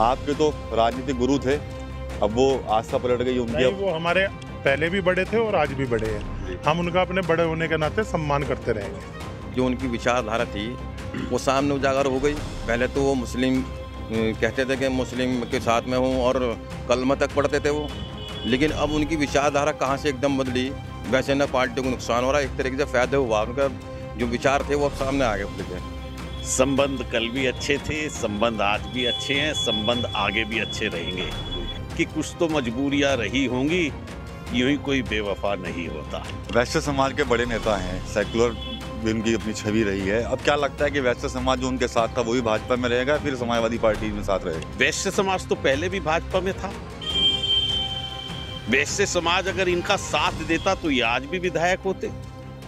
आपके तो राजनीतिक गुरु थे, अब वो आस्था पलट गई उनकी। नहीं, वो हमारे पहले भी बड़े थे और आज भी बड़े हैं। हम उनका अपने बड़े होने के नाते सम्मान करते रहेंगे। जो उनकी विचारधारा थी वो सामने उजागर हो गई। पहले तो वो मुस्लिम कहते थे कि मुस्लिम के साथ में हूँ और कलमा तक पढ़ते थे वो, लेकिन अब उनकी विचारधारा कहाँ से एकदम बदली। वैसे न पार्टी को नुकसान हो रहा है, एक तरीके से फायदा हुआ। उनका जो विचार थे वो अब सामने आ गए खुल के। संबंध कल भी अच्छे थे, संबंध आज भी अच्छे हैं, संबंध आगे भी अच्छे रहेंगे। कि कुछ तो मजबूरियां रही होंगी, यूं ही कोई बेवफा नहीं होता। वैश्य समाज के बड़े नेता हैं, सेकुलर भी उनकी अपनी छवि रही है। अब क्या लगता है कि वैश्य समाज जो उनके साथ था वही भाजपा में रहेगा, फिर समाजवादी पार्टी में साथ रहेगा? वैश्य समाज तो पहले भी भाजपा में था। वैश्य समाज अगर इनका साथ देता तो ये आज भी विधायक होते।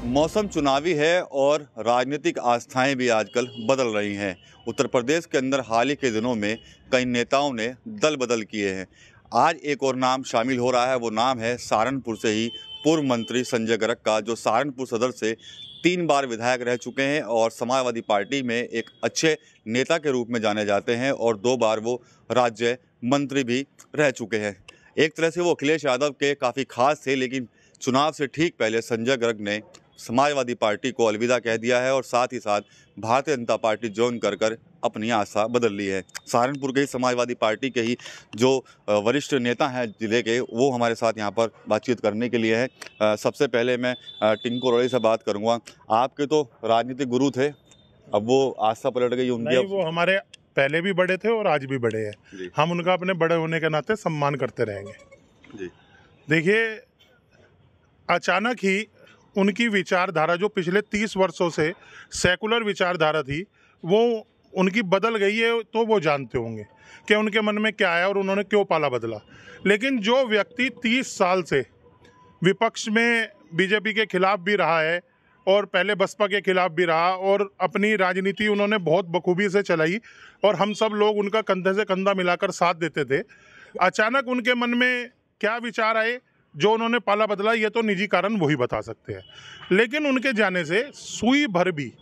मौसम चुनावी है और राजनीतिक आस्थाएं भी आजकल बदल रही हैं। उत्तर प्रदेश के अंदर हाल ही के दिनों में कई नेताओं ने दल बदल किए हैं। आज एक और नाम शामिल हो रहा है, वो नाम है सहारनपुर से ही पूर्व मंत्री संजय गर्ग का, जो सहारनपुर सदर से 3 बार विधायक रह चुके हैं और समाजवादी पार्टी में एक अच्छे नेता के रूप में जाने जाते हैं और 2 बार वो राज्य मंत्री भी रह चुके हैं। एक तरह से वो अखिलेश यादव के काफ़ी खास थे, लेकिन चुनाव से ठीक पहले संजय गर्ग ने समाजवादी पार्टी को अलविदा कह दिया है और साथ ही साथ भारतीय जनता पार्टी ज्वाइन कर अपनी आशा बदल ली है। सहारनपुर के ही समाजवादी पार्टी के ही जो वरिष्ठ नेता हैं जिले के, वो हमारे साथ यहाँ पर बातचीत करने के लिए हैं। सबसे पहले मैं टिंकू रोड़ी से बात करूँगा। आपके तो राजनीतिक गुरु थे, अब वो आस्था पलट गई उनकी। नहीं, वो हमारे पहले भी बड़े थे और आज भी बड़े हैं। हम उनका अपने बड़े होने के नाते सम्मान करते रहेंगे। देखिए, अचानक ही उनकी विचारधारा जो पिछले 30 वर्षों से सेकुलर विचारधारा थी वो उनकी बदल गई है, तो वो जानते होंगे कि उनके मन में क्या है और उन्होंने क्यों पाला बदला। लेकिन जो व्यक्ति 30 साल से विपक्ष में बीजेपी के खिलाफ भी रहा है और पहले बसपा के खिलाफ भी रहा और अपनी राजनीति उन्होंने बहुत बखूबी से चलाई और हम सब लोग उनका कंधे से कंधा मिलाकर साथ देते थे, अचानक उनके मन में क्या विचार आए, जो उन्होंने पाला बदला, ये तो निजी कारण वही बता सकते हैं। लेकिन उनके जाने से सुई भर भी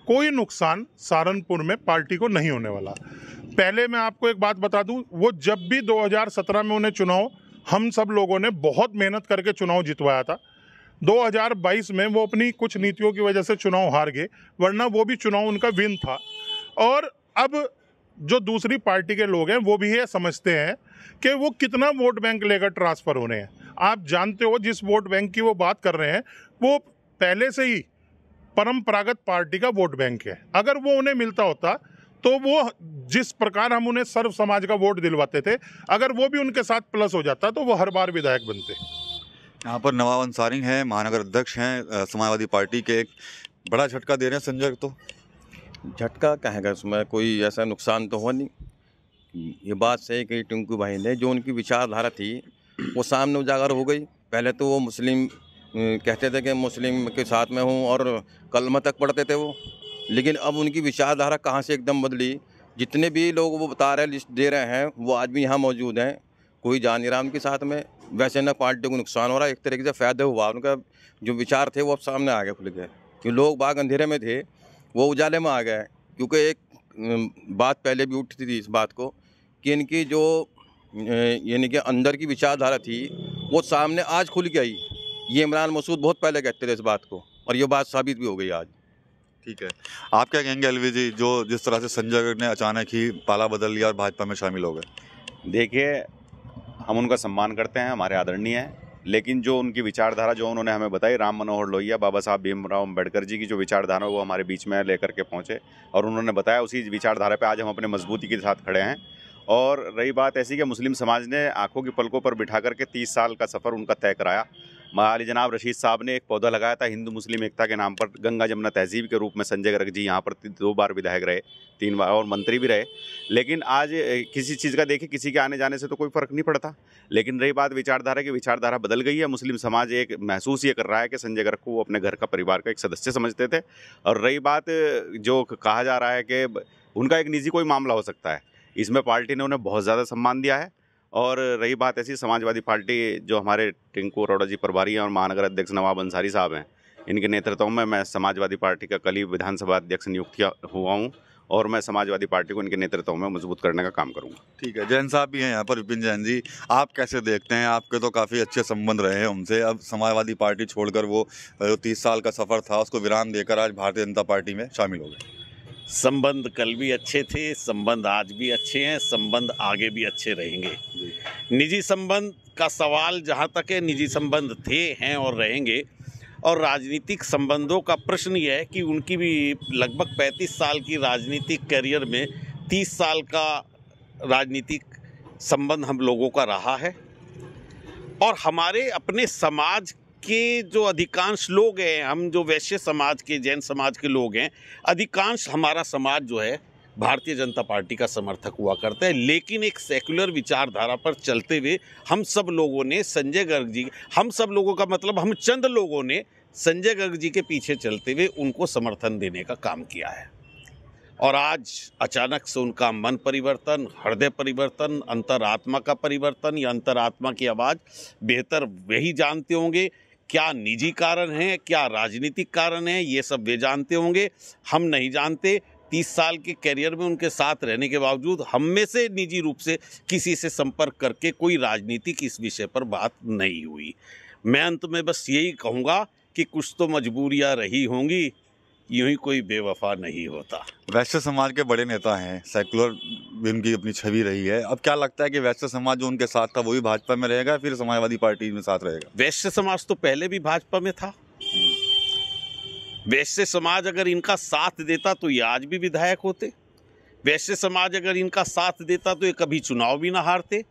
कोई नुकसान सहारनपुर में पार्टी को नहीं होने वाला। पहले मैं आपको एक बात बता दूं, वो जब भी 2017 में उन्हें चुनाव, हम सब लोगों ने बहुत मेहनत करके चुनाव जितवाया था। 2022 में वो अपनी कुछ नीतियों की वजह से चुनाव हार गए, वरना वो भी चुनाव उनका विन था। और अब जो दूसरी पार्टी के लोग हैं वो भी ये समझते हैं कि वो कितना वोट बैंक लेकर ट्रांसफर हो रहे हैं। आप जानते हो जिस वोट बैंक की वो बात कर रहे हैं वो पहले से ही परंपरागत पार्टी का वोट बैंक है। अगर वो उन्हें मिलता होता तो वो जिस प्रकार हम उन्हें सर्व समाज का वोट दिलवाते थे, अगर वो भी उनके साथ प्लस हो जाता तो वो हर बार विधायक बनते। यहाँ पर नवाब अंसारी हैं, महानगर अध्यक्ष हैं समाजवादी पार्टी के। एक बड़ा झटका दे रहे हैं संजय। तो झटका कहेगा, उसमें कोई ऐसा नुकसान तो हो नहीं। ये बात सही कही टिंकू भाई ने, जो उनकी विचारधारा थी वो सामने उजागर हो गई। पहले तो वो मुस्लिम कहते थे कि मुस्लिम के साथ में हूँ और कलमा तक पढ़ते थे वो, लेकिन अब उनकी विचारधारा कहाँ से एकदम बदली। जितने भी लोग वो बता रहे हैं, लिस्ट दे रहे हैं, वो आज भी यहाँ मौजूद हैं। कोई जा नहीं रहा उनके साथ में। वैसे न पार्टी को नुकसान हो रहा है, एक तरीके से फ़ायदा हुआ। उनका जो विचार थे वो अब सामने आ गए खुल के, कि लोग बाग अंधेरे में थे वो उजाले में आ गए। क्योंकि एक बात पहले भी उठी थी इस बात को कि इनकी जो यानी कि अंदर की विचारधारा थी वो सामने आज खुल के आई। ये इमरान मसूद बहुत पहले कहते थे इस बात को और ये बात साबित भी हो गई आज। ठीक है, आप क्या कहेंगे अलवी जी, जो जिस तरह से संजय गर्ग ने अचानक ही पाला बदल लिया और भाजपा में शामिल हो गए? देखिए, हम उनका सम्मान करते हैं, हमारे आदरणीय हैं, लेकिन जो उनकी विचारधारा जो उन्होंने हमें बताई, राम मनोहर लोहिया, बाबा साहब भीमराव अम्बेडकर जी की जो विचारधारा वो हमारे बीच में लेकर के पहुँचे और उन्होंने बताया, उसी विचारधारा पे आज हम अपने मजबूती के साथ खड़े हैं। और रही बात ऐसी कि मुस्लिम समाज ने आंखों की पलकों पर बिठा करके 30 साल का सफ़र उनका तय कराया। माली जनाब रशीद साहब ने एक पौधा लगाया था हिंदू मुस्लिम एकता के नाम पर। गंगा जमुना तहजीब के रूप में संजय गर्ग जी यहाँ पर 2 बार विधायक रहे, 3 बार और मंत्री भी रहे। लेकिन आज किसी चीज़ का देखिए, किसी के आने जाने से तो कोई फ़र्क नहीं पड़ता। लेकिन रही बात विचारधारा की, विचारधारा बदल गई है। मुस्लिम समाज एक महसूस ये कर रहा है कि संजय गर्ग को वो अपने घर का, परिवार का एक सदस्य समझते थे। और रही बात जो कहा जा रहा है कि उनका एक निजी कोई मामला हो सकता है, इसमें पार्टी ने उन्हें बहुत ज़्यादा सम्मान दिया है। और रही बात ऐसी, समाजवादी पार्टी जो हमारे टिंकू अरोड़ा जी प्रभारी हैं और महानगर अध्यक्ष नवाब अंसारी साहब हैं, इनके नेतृत्व में मैं समाजवादी पार्टी का कल ही विधानसभा अध्यक्ष नियुक्त हुआ हूँ और मैं समाजवादी पार्टी को इनके नेतृत्व में मजबूत करने का काम करूँगा। ठीक है, जैन साहब भी हैं यहाँ पर, विपिन जैन जी, आप कैसे देखते हैं? आपके तो काफ़ी अच्छे संबंध रहे हैं उनसे, अब समाजवादी पार्टी छोड़कर वो जो 30 साल का सफ़र था उसको विराम देकर आज भारतीय जनता पार्टी में शामिल हो गए। संबंध कल भी अच्छे थे, संबंध आज भी अच्छे हैं, संबंध आगे भी अच्छे रहेंगे। निजी संबंध का सवाल जहाँ तक है, निजी संबंध थे, हैं और रहेंगे। और राजनीतिक संबंधों का प्रश्न यह है कि उनकी भी लगभग 35 साल की राजनीतिक करियर में 30 साल का राजनीतिक संबंध हम लोगों का रहा है। और हमारे अपने समाज के जो अधिकांश लोग हैं, हम जो वैश्य समाज के, जैन समाज के लोग हैं, अधिकांश हमारा समाज जो है भारतीय जनता पार्टी का समर्थक हुआ करता है। लेकिन एक सेक्युलर विचारधारा पर चलते हुए हम सब लोगों ने संजय गर्ग जी, हम सब लोगों का मतलब हम चंद लोगों ने संजय गर्ग जी के पीछे चलते हुए उनको समर्थन देने का काम किया है। और आज अचानक से उनका मन परिवर्तन, हृदय परिवर्तन, अंतरात्मा का परिवर्तन, या अंतरात्मा की आवाज़ बेहतर वही जानते होंगे। क्या निजी कारण है, क्या राजनीतिक कारण है, ये सब वे जानते होंगे, हम नहीं जानते। 30 साल के कैरियर में उनके साथ रहने के बावजूद हम में से निजी रूप से किसी से संपर्क करके कोई राजनीतिक इस विषय पर बात नहीं हुई। मैं अंत में बस यही कहूँगा कि कुछ तो मजबूरियाँ रही होंगी, यूं ही कोई बेवफा नहीं होता। वैश्य समाज के बड़े नेता हैं, सेकुलर भी उनकी अपनी छवि रही है। अब क्या लगता है कि वैश्य समाज जो उनके साथ था वही भाजपा में रहेगा, फिर समाजवादी पार्टी में साथ रहेगा? वैश्य समाज तो पहले भी भाजपा में था। वैश्य समाज अगर इनका साथ देता तो ये आज भी विधायक होते। वैश्य समाज अगर इनका साथ देता तो ये कभी चुनाव भी ना हारते।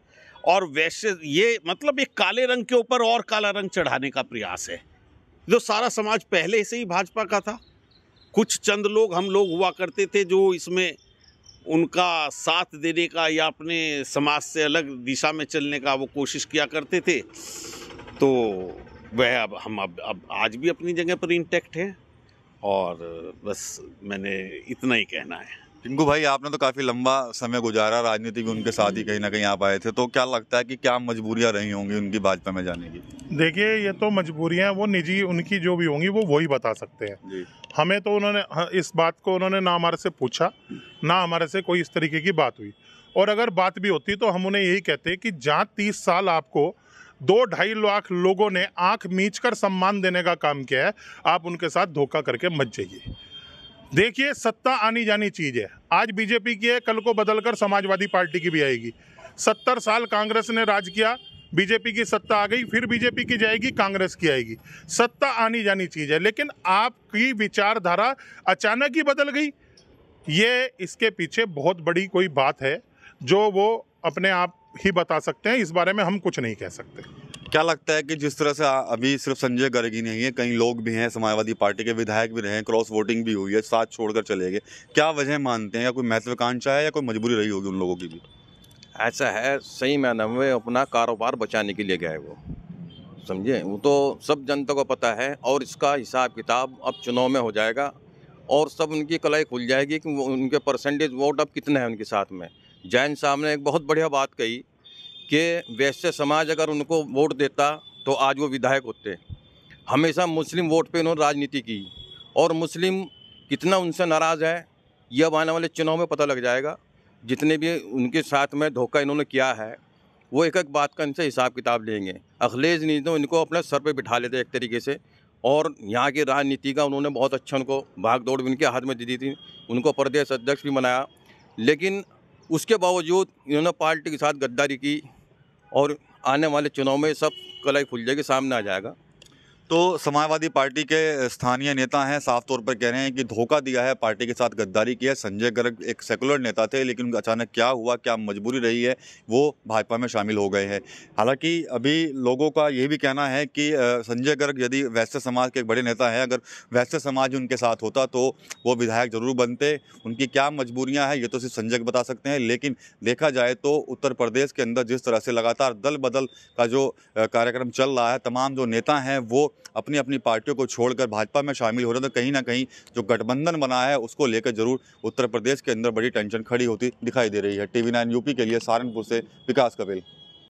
और वैश्य, ये मतलब एक काले रंग के ऊपर और काला रंग चढ़ाने का प्रयास है। जो सारा समाज पहले से ही भाजपा का था। कुछ चंद लोग, हम लोग हुआ करते थे जो इसमें उनका साथ देने का या अपने समाज से अलग दिशा में चलने का वो कोशिश किया करते थे। तो वह अब आज भी अपनी जगह पर इंटैक्ट हैं। और बस मैंने इतना ही कहना है। टिंकू भाई, आपने तो काफ़ी लंबा समय गुजारा राजनीति में, उनके साथ ही कहीं ना कहीं आप आए थे, तो क्या लगता है कि क्या मजबूरियां रही होंगी उनकी भाजपा में जाने की? देखिए, ये तो मजबूरियां वो निजी उनकी जो भी होंगी वो वही बता सकते हैं जी। हमें तो उन्होंने इस बात को उन्होंने ना हमारे से पूछा, ना हमारे से कोई इस तरीके की बात हुई। और अगर बात भी होती तो हम उन्हें यही कहते कि जहाँ 30 साल आपको 2-2.5 लाख लोगों ने आंख मीच कर सम्मान देने का काम किया है, आप उनके साथ धोखा करके मत जाइए। देखिए, सत्ता आनी जानी चीज है। आज बीजेपी की है, कल को बदलकर समाजवादी पार्टी की भी आएगी। 70 साल कांग्रेस ने राज किया, बीजेपी की सत्ता आ गई, फिर बीजेपी की जाएगी, कांग्रेस की आएगी। सत्ता आनी जानी चीज है, लेकिन आपकी विचारधारा अचानक ही बदल गई, ये इसके पीछे बहुत बड़ी कोई बात है जो वो अपने आप ही बता सकते हैं। इस बारे में हम कुछ नहीं कह सकते। क्या लगता है कि जिस तरह से अभी सिर्फ संजय गर्ग ही नहीं है, कई लोग भी हैं समाजवादी पार्टी के, विधायक भी रहे हैं, क्रॉस वोटिंग भी हुई है, साथ छोड़कर चले गए, क्या वजह मानते हैं? या कोई महत्वाकांक्षा है या कोई मजबूरी रही होगी उन लोगों की भी? ऐसा है, सही मायने में अपना कारोबार बचाने के लिए गए वो, समझे। वो तो सब जनता को पता है और इसका हिसाब किताब अब चुनाव में हो जाएगा और सब उनकी कलाई खुल जाएगी कि उनके परसेंटेज वोट अब कितने हैं उनके साथ में। जैन साहब ने एक बहुत बढ़िया बात कही कि वैश्य समाज अगर उनको वोट देता तो आज वो विधायक होते। हमेशा मुस्लिम वोट पे उन्होंने राजनीति की और मुस्लिम कितना उनसे नाराज़ है ये अब आने वाले चुनाव में पता लग जाएगा। जितने भी उनके साथ में धोखा इन्होंने किया है वो एक एक बात का इनसे हिसाब किताब लेंगे। अखिलेश नहीं तो इनको अपने सर पे बिठा लेते एक तरीके से। और यहाँ की राजनीति का उन्होंने बहुत अच्छा, उनको भाग दौड़ भी उनके हाथ में दी थी, उनको प्रदेश अध्यक्ष भी बनाया। लेकिन उसके बावजूद इन्होंने पार्टी के साथ गद्दारी की और आने वाले चुनाव में सब कलाई खुल जाएगी, सामने आ जाएगा। तो समाजवादी पार्टी के स्थानीय नेता हैं, साफ तौर पर कह रहे हैं कि धोखा दिया है, पार्टी के साथ गद्दारी की है। संजय गर्ग एक सेकुलर नेता थे, लेकिन अचानक क्या हुआ, क्या मजबूरी रही है, वो भाजपा में शामिल हो गए हैं। हालांकि अभी लोगों का ये भी कहना है कि संजय गर्ग यदि वैश्य समाज के एक बड़े नेता हैं, अगर वैश्य समाज उनके साथ होता तो वो विधायक जरूर बनते। उनकी क्या मजबूरियाँ हैं ये तो सिर्फ संजय बता सकते हैं। लेकिन देखा जाए तो उत्तर प्रदेश के अंदर जिस तरह से लगातार दल बदल का जो कार्यक्रम चल रहा है, तमाम जो नेता हैं वो अपनी अपनी पार्टियों को छोड़कर भाजपा में शामिल हो रहे हैं, तो कहीं ना कहीं जो गठबंधन बना है उसको लेकर जरूर उत्तर प्रदेश के अंदर बड़ी टेंशन खड़ी होती दिखाई दे रही है। TV9 यूपी के लिए सहारनपुर से विकास कपिल।